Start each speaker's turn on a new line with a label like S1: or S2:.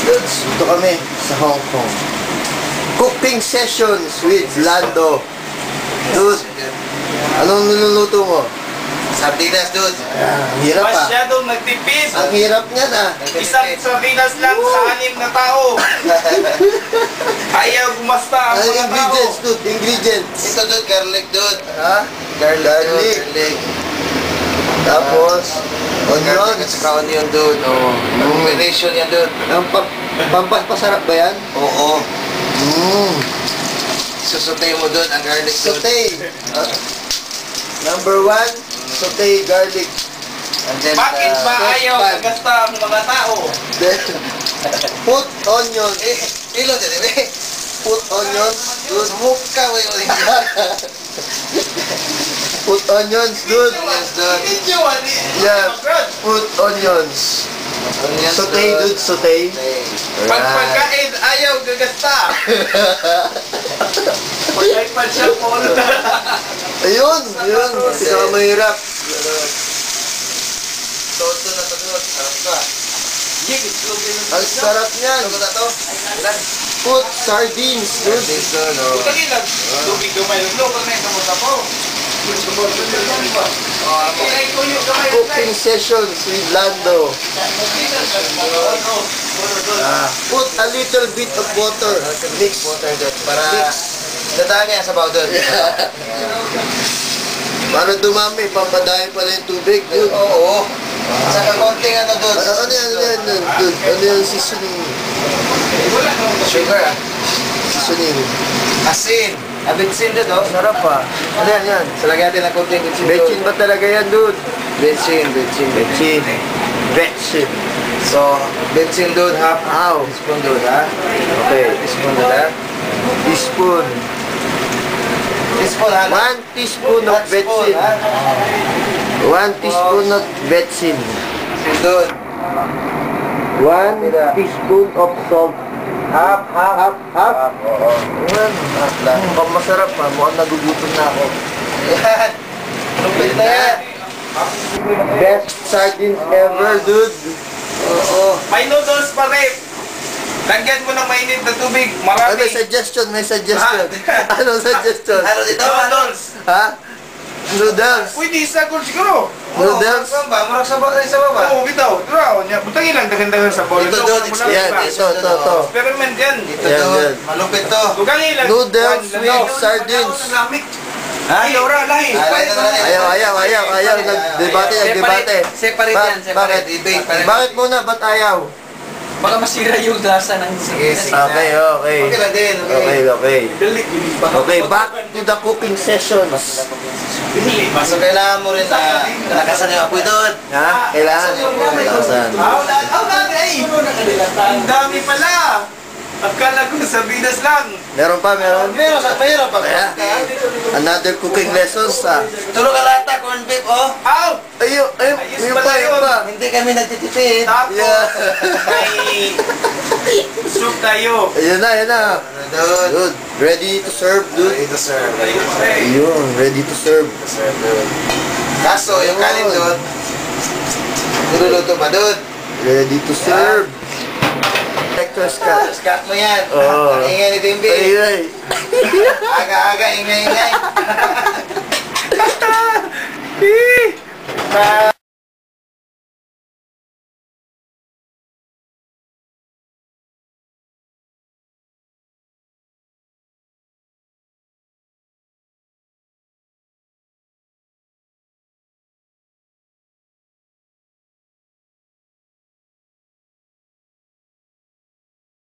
S1: Dudes, ito kami sa Hong Kong. Cooking sessions with Lando. Dude, anong niluluto mo?
S2: Sardinas, dude.
S1: Ang hirap pa.
S3: Masyadong nagtipid.
S1: Ang hirap niya na.
S3: Isang sardinas lang sa 6 na tao. Ayaw gumasta ang mga tao.
S1: Ingredients, dude. Ingredients.
S2: Ito, dude, garlic, dude.
S1: Ha? Garlic. Tapos,
S2: Garlic at
S1: onions.
S2: saka onion, dude. Oh. Combination yan, dude.
S1: Ang pampasarap ba yan?
S2: Oo.
S1: Mmm.
S2: Susutay mo, dude, ang garlic, dude.
S1: Saute. Number 1, saute garlic.
S2: And then,
S3: Bakit ba ayaw
S1: pan.
S3: gasta ang mga tao?
S1: Then, put onions.
S2: Ilo, dude, eh.
S1: Put onions, dude.
S2: Mukha, wey, wey.
S1: Put onions, dude.
S2: Yes, dude.
S3: Video,
S1: Yeah. Put onions.
S2: Onions,
S1: Saute, dude. Saute.
S3: Pag pagkain, ayaw gagasta. Pag siya po.
S1: Ayun, yun. Pinakamahirap.
S2: Toto na to, dude. Sarap ka.
S1: Ang sarap niyan.
S2: Ano ba to?
S1: Put sardines, dude.
S2: This, dude, oh.
S3: Lagi lang. Lubig gamay. Lubig na yung kamusta po.
S1: Cooking sessions with Lando. Put a little bit of water. Mix.
S2: Water, dude. Para
S1: Mix.
S2: dadami yan sa baw, dude.
S1: Para dumami, pampadahin pala yung tubig, dude.
S2: Oo. Saka konting ano, dude.
S1: Ano yan, dude? Ano yung seasoning?
S2: Sugar, ah.
S1: Seasoning.
S2: Asin. Abitsin, dude, oh.
S1: Sarap pa. Ano yan?
S2: Salagyan natin ng konting bitsin, dude.
S1: Bechin ba talaga yan, dude?
S2: Bitsin.
S1: Bechin. Bechin.
S2: So, bitsin, dude, half
S1: Ow.
S2: teaspoon, dude, ha?
S1: Okay.
S2: Teaspoon, dude, ha?
S1: Teaspoon.
S2: Teaspoon, ha?
S1: 1 teaspoon of bechin. 1 teaspoon of bechin.
S2: Dude.
S1: 1 teaspoon of salt.
S2: Half.
S1: Half.
S2: Oo.
S1: Yan.
S2: lang.
S1: Masarap pa. Mukhang nagugutom na ako.
S2: Yan. Lupit na yan.
S1: Best sardines ever, dude.
S2: Oo.
S3: May noodles pa rin. Lagyan mo ng mainit na tubig.
S1: Ay,
S3: Marami.
S1: may suggestion. Anong suggestion?
S2: Ano dito?
S3: Noodles.
S1: Ha? Noodles.
S3: Pwede isa ko siguro.
S1: Noodles.
S2: Marag sa baba.
S3: Oo, bitaw. Tira, butangin lang dagan-dagan sa bowl.
S2: Ito, dude,
S1: Yan, ito.
S3: Experiment yan.
S2: Ito,
S1: Yan,
S2: dude.
S1: yan.
S2: Malupit to.
S3: Tugangin lang.
S1: Noodles with sardines.
S3: Ayaw ra, lahi.
S1: Ayaw. Nagdebate.
S2: Separate yan, separate. Debate.
S1: Bakit muna? Ba't ayaw?
S4: Baka masira yung lasa ng
S2: Sige.
S1: Okay.
S2: Okay lang din.
S1: Okay. Okay, back to the cooking sessions.
S2: So, kailangan mo rin na nakasan yung apoy doon.
S1: Ha? Kailangan. Kailangan.
S3: Ang dami pala. Akala ko Sardinas lang.
S1: Meron pa.
S2: Mayroon pa.
S1: Kaya, another cooking lessons, ha?
S2: Tulog ka lata, corn beef, oh.
S3: Aw!
S1: Ayun, yung pa.
S2: Hindi kami nagtitipid.
S3: Tapos,
S1: Yeah.
S3: may soup tayo.
S1: Ayun na.
S2: Dude.
S1: Dude, ready to serve, dude.
S2: Ito, sir.
S1: Ayun, ready to serve.
S2: Kaso, yung kanin doon, niluluto pa doon.
S1: Ready to serve. Director's cut.
S2: Scat mo yan.
S1: Oo.
S2: Ang ingay ni Timby.
S1: Ayun.
S2: Aga-aga, ingay-ingay.